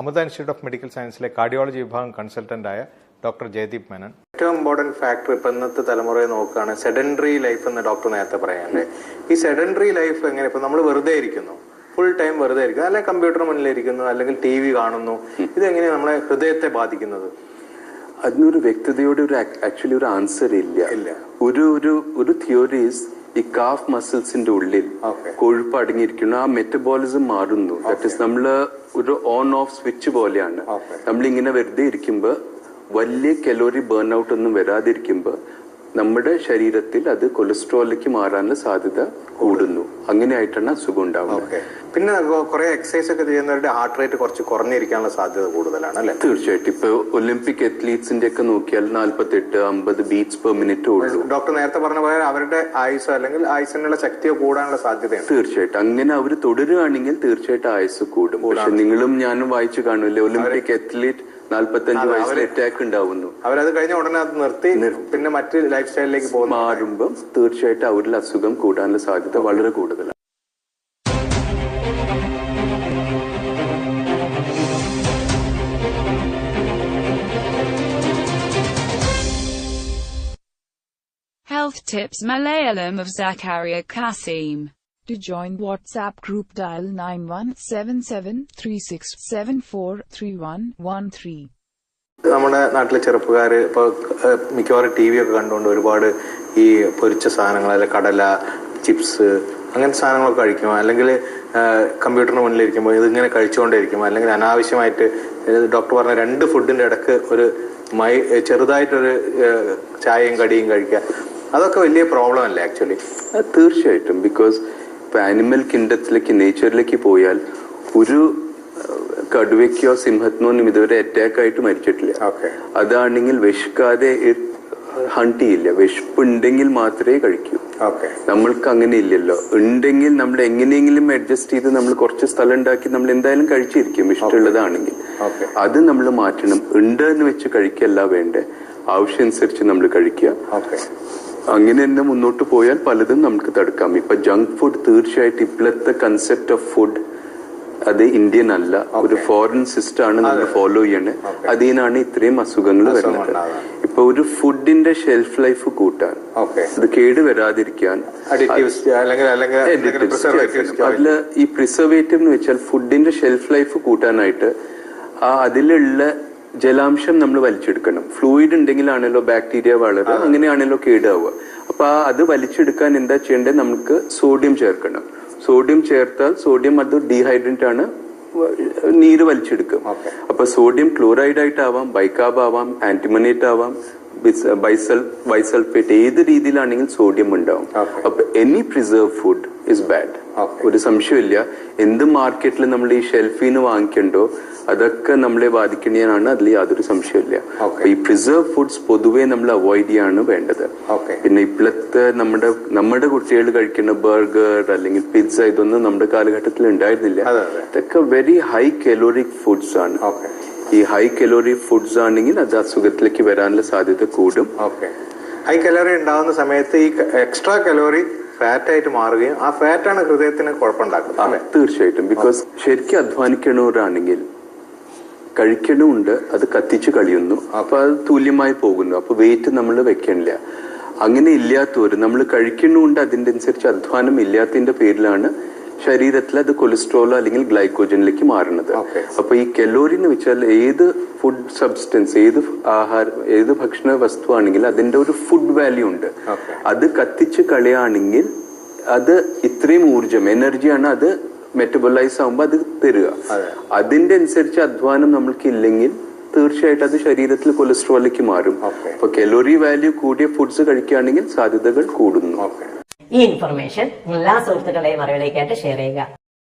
Amrita institute of medical സയൻസിലെ cardiology വിഭാഗം കൺസൾട്ടന്റായ ഡോക്ടർ ജയദീപ് മേനൻ. ഏറ്റവും ഇമ്പോർട്ടന്റ് ഫാക്ടർ ഇപ്പൊ ഇന്നത്തെ തലമുറയെ നോക്കുകയാണ് സെഡൻഡറി ലൈഫ് എന്ന് ഡോക്ടർ നേരത്തെ പറയാനല്ലേ. ഈ സെഡൻഡറി ലൈഫ് എങ്ങനെ ഇപ്പൊ നമ്മൾ വെറുതെ ഇരിക്കുന്നു, ഫുൾ ടൈം വെറുതെ ഇരിക്കുന്നു, അല്ലെങ്കിൽ കമ്പ്യൂട്ടർ മുന്നിലിരിക്കുന്നു, അല്ലെങ്കിൽ TV കാണുന്നു, ഇതെങ്ങനെയാണ് നമ്മളെ ഹൃദയത്തെ ബാധിക്കുന്നത്? അതിനൊരു വ്യക്തതയോടെ ആക്ച്വലി ഒരു ആൻസർ ഇല്ല. ഒരു തിയറീസ് ഈ കാഫ് മസിൽസിന്റെ ഉള്ളിൽ കൊഴുപ്പ് അടങ്ങിയിരിക്കുന്നു, ആ മെറ്റബോളിസം മാറുന്നു. ദാറ്റ് ഇസ് നമ്മള് ഒരു ഓൺ ഓഫ് സ്വിച്ച് പോലെയാണ്. നമ്മളിങ്ങനെ വെറുതെ ഇരിക്കുമ്പോ വലിയ കലോറി ബേൺ ഔട്ട് ഒന്നും വരാതിരിക്കുമ്പോ നമ്മുടെ ശരീരത്തിൽ അത് കൊളസ്ട്രോളിലേക്ക് മാറാനുള്ള സാധ്യത കൂടുന്നു. അങ്ങനെയായിട്ടാണ് അസുഖം ഉണ്ടാവുന്നത്. പിന്നെ കുറെ എക്സസൈസ് ഒക്കെ ചെയ്യുന്നവരുടെ ഹാർട്ട് റേറ്റ് കുറച്ച് കുറഞ്ഞിരിക്കാനുള്ള സാധ്യത കൂടുതലാണ് അല്ലെ? തീർച്ചയായിട്ടും. ഇപ്പൊ ഒളിമ്പിക് അത്ലീറ്റ്സിന്റെ ഒക്കെ നോക്കിയാൽ 48-50 ബീറ്റ്സ് പെർ മിനിറ്റ് ഉള്ളൂ. ഡോക്ടർ നേരത്തെ പറഞ്ഞ പോലെ അവരുടെ ആയുസ് അല്ലെങ്കിൽ ആയുസിനുള്ള ശക്തിയോ കൂടാനുള്ള സാധ്യതയാണ്. തീർച്ചയായിട്ടും. അങ്ങനെ അവർ തുടരുകയാണെങ്കിൽ തീർച്ചയായിട്ടും ആയുസ് കൂടും. പക്ഷെ നിങ്ങളും ഞാനും വായിച്ചു കാണൂല്ലേ, ഒളിമ്പിക് അത്ലീറ്റ് 45 വയസ്സിൽ അറ്റാക്ക് ഉണ്ടാവുന്നു. അവരത് കഴിഞ്ഞ ഉടനെ അത് നിർത്തി പിന്നെ മറ്റ് ലൈഫ് സ്റ്റൈലിലേക്ക് മാറുമ്പം തീർച്ചയായിട്ടും അവരിൽ അസുഖം കൂടാനുള്ള സാധ്യത വളരെ കൂടുതലാണ്. Health Tips Malayalam of Zakaria Kasim. To join WhatsApp group, dial 917736743113. നമ്മുടെ നാട്ടിലെ ചെറുപ്പക്കാര് ഇപ്പൊ മിക്കവാറും TV ഒക്കെ കണ്ടുകൊണ്ട് ഒരുപാട് ഈ പൊരിച്ച സാധനങ്ങൾ, അല്ലെങ്കിൽ കടല, ചിപ്സ്, അങ്ങനത്തെ സാധനങ്ങളൊക്കെ കഴിക്കുമോ, അല്ലെങ്കിൽ കമ്പ്യൂട്ടറിന് മുന്നിലിരിക്കുമ്പോൾ ഇതിങ്ങനെ കഴിച്ചുകൊണ്ടിരിക്കുമോ, അല്ലെങ്കിൽ അനാവശ്യമായിട്ട് ഡോക്ടർ പറഞ്ഞ 2 ഫുഡിന്റെ ഇടക്ക് ഒരു ചെറുതായിട്ടൊരു ചായയും കടിയും കഴിക്കുക, അതൊക്കെ വലിയ പ്രോബ്ലം അല്ലേ ആക്ച്വലി? തീർച്ചയായിട്ടും. ബിക്കോസ് ഇപ്പൊ ആനിമൽ കിൻഡത്തിലേക്ക്, നേച്ചറിലേക്ക് പോയാൽ ഒരു കടുവയ്ക്കോ സിംഹത്തിനോ ഇതുവരെ അറ്റാക്ക് ആയിട്ട് മരിച്ചിട്ടില്ല. അതാണെങ്കിൽ വിശക്കാതെ ഹണ്ട് ചെയ്യില്ല. വിശപ്പുണ്ടെങ്കിൽ മാത്രമേ കഴിക്കൂ. നമ്മൾക്ക് അങ്ങനെ ഇല്ലല്ലോ. ഉണ്ടെങ്കിൽ നമ്മൾ എങ്ങനെയെങ്കിലും അഡ്ജസ്റ്റ് ചെയ്ത് നമ്മൾ കുറച്ച് സ്ഥലം ഉണ്ടാക്കി നമ്മൾ എന്തായാലും കഴിച്ചിരിക്കും, ഇഷ്ടമുള്ളതാണെങ്കിൽ. അത് നമ്മൾ മാറ്റണം. ഉണ്ട് എന്ന് വെച്ച് കഴിക്കല്ല വേണ്ടേ, ആവശ്യമനുസരിച്ച് നമ്മൾ കഴിക്കുക. അങ്ങനെ തന്നെ മുന്നോട്ട് പോയാൽ പലതും നമുക്ക് തടുക്കാം. ഇപ്പൊ ജങ്ക് ഫുഡ് തീർച്ചയായിട്ടും ഇപ്പോഴത്തെ കൺസെപ്റ്റ് ഓഫ് ഫുഡ് അത് ഇന്ത്യൻ അല്ല, ഒരു ഫോറിൻ സിസ്റ്റം ആണ് നമ്മൾ ഫോളോ ചെയ്യണേ. അതിനാണ് ഇത്രയും അസുഖങ്ങൾ വരുന്നത്. ഇപ്പൊ ഒരു ഫുഡിന്റെ ഷെൽഫ് ലൈഫ് കൂട്ടാൻ, അത് കേടുവരാതിരിക്കാൻ, അതില് ഈ പ്രിസർവേറ്റീവ് എന്ന് വെച്ചാൽ ഫുഡിന്റെ ഷെൽഫ് ലൈഫ് കൂട്ടാനായിട്ട് അതിലുള്ള ജലാംശം നമ്മൾ വലിച്ചെടുക്കണം. ഫ്ലൂയിഡ് ഉണ്ടെങ്കിലാണല്ലോ ബാക്ടീരിയ വളരുക, അങ്ങനെയാണല്ലോ കേടാവുക. അപ്പൊ അത് വലിച്ചെടുക്കാൻ എന്താ ചെയ്യേണ്ടത്? നമുക്ക് സോഡിയം ചേർക്കണം. സോഡിയം ചേർത്താൽ സോഡിയം അത് ഡീഹൈഡ്രേറ്റ് ആണ്, നീര് വലിച്ചെടുക്കും. അപ്പൊ സോഡിയം ക്ലോറൈഡ് ആയിട്ടാവാം, ബൈകാർബ് ആവാം, ആന്റിമനേറ്റ് ആവാം, ബൈസൾഫേറ്റ്, ഏത് രീതിയിലാണെങ്കിൽ സോഡിയം ഉണ്ടാവും. അപ്പൊ any preserve food is bad. ഒരു സംശയമില്ല. എന്ത് മാർക്കറ്റിൽ നമ്മൾ ഈ ഷെൽഫിൽ നിന്ന് വാങ്ങിക്കണ്ടോ അതൊക്കെ നമ്മളെ ബാധിക്കുന്നതാണ്, അതിൽ യാതൊരു സംശയമില്ല. ഈ പ്രിസർവ് ഫുഡ്സ് പൊതുവെ നമ്മൾ അവോയ്ഡ് ചെയ്യാണ് വേണ്ടത്. പിന്നെ ഇപ്പോഴത്തെ നമ്മുടെ കുട്ടികൾ കഴിക്കുന്ന ബർഗർ അല്ലെങ്കിൽ പിസ്സ, ഇതൊന്നും നമ്മുടെ കാലഘട്ടത്തിൽ ഉണ്ടായിരുന്നില്ല. ഇതൊക്കെ വെരി ഹൈ കലോറിക് ഫുഡ്സ് ആണ്. ഈ ഹൈ കലോറി ഫുഡ്സ് ആണെങ്കിൽ അത് അസുഖത്തിലേക്ക് വരാനുള്ള സാധ്യത കൂടും. ഹൈ കലോറി ഉണ്ടാകുന്ന സമയത്ത് ഈ എക്സ്ട്രാ കലോറി ഫാറ്റ് ആയിട്ട് മാറുകയും ആ ഫാറ്റാണ് ഹൃദയത്തിന് കുഴപ്പമുണ്ടാക്കുന്നത്. തീർച്ചയായിട്ടും. ബിക്കോസ് ശരിക്കും അധ്വാനിക്കണവരാണെങ്കിൽ കഴിക്കണമുണ്ട്, അത് കത്തിച്ച് കളിയുന്നു, അപ്പൊ അത് തുല്യമായി പോകുന്നു. അപ്പൊ വെയിറ്റ് നമ്മൾ വെക്കണില്ല. അങ്ങനെ ഇല്ലാത്തവർ നമ്മൾ കഴിക്കണമുണ്ട്, അതിന്റെ അനുസരിച്ച് അധ്വാനം ഇല്ലാത്തതിന്റെ പേരിലാണ് ശരീരത്തിൽ അത് കൊളസ്ട്രോളോ അല്ലെങ്കിൽ ഗ്ലൈക്കോജനിലേക്ക് മാറുന്നത്. അപ്പൊ ഈ കലോറി എന്ന് വെച്ചാൽ ഏത് ഫുഡ് സബ്സ്റ്റൻസ്, ഏത് ഭക്ഷണ വസ്തു ആണെങ്കിൽ അതിന്റെ ഒരു ഫുഡ് വാല്യൂ ഉണ്ട്. അത് കത്തിച്ച് കളയാണെങ്കിൽ അത് ഇത്രയും ഊർജം, എനർജിയാണ് അത് മെറ്റബോളൈസ് ആകുമ്പോൾ അത് തരിക. അതിന്റെ അനുസരിച്ച് അധ്വാനം നമ്മൾക്ക് ഇല്ലെങ്കിൽ തീർച്ചയായിട്ടും അത് ശരീരത്തിൽ കൊളസ്ട്രോളിലേക്ക് മാറും. അപ്പൊ കലോറി വാല്യൂ കൂടിയ ഫുഡ്സ് കഴിക്കുകയാണെങ്കിൽ സാധ്യതകൾ കൂടുന്നു. ഈ ഇൻഫർമേഷൻ എല്ലാ സുഹൃത്തുക്കളെയും അറിവിലേക്കായിട്ട് ഷെയർ ചെയ്യുക.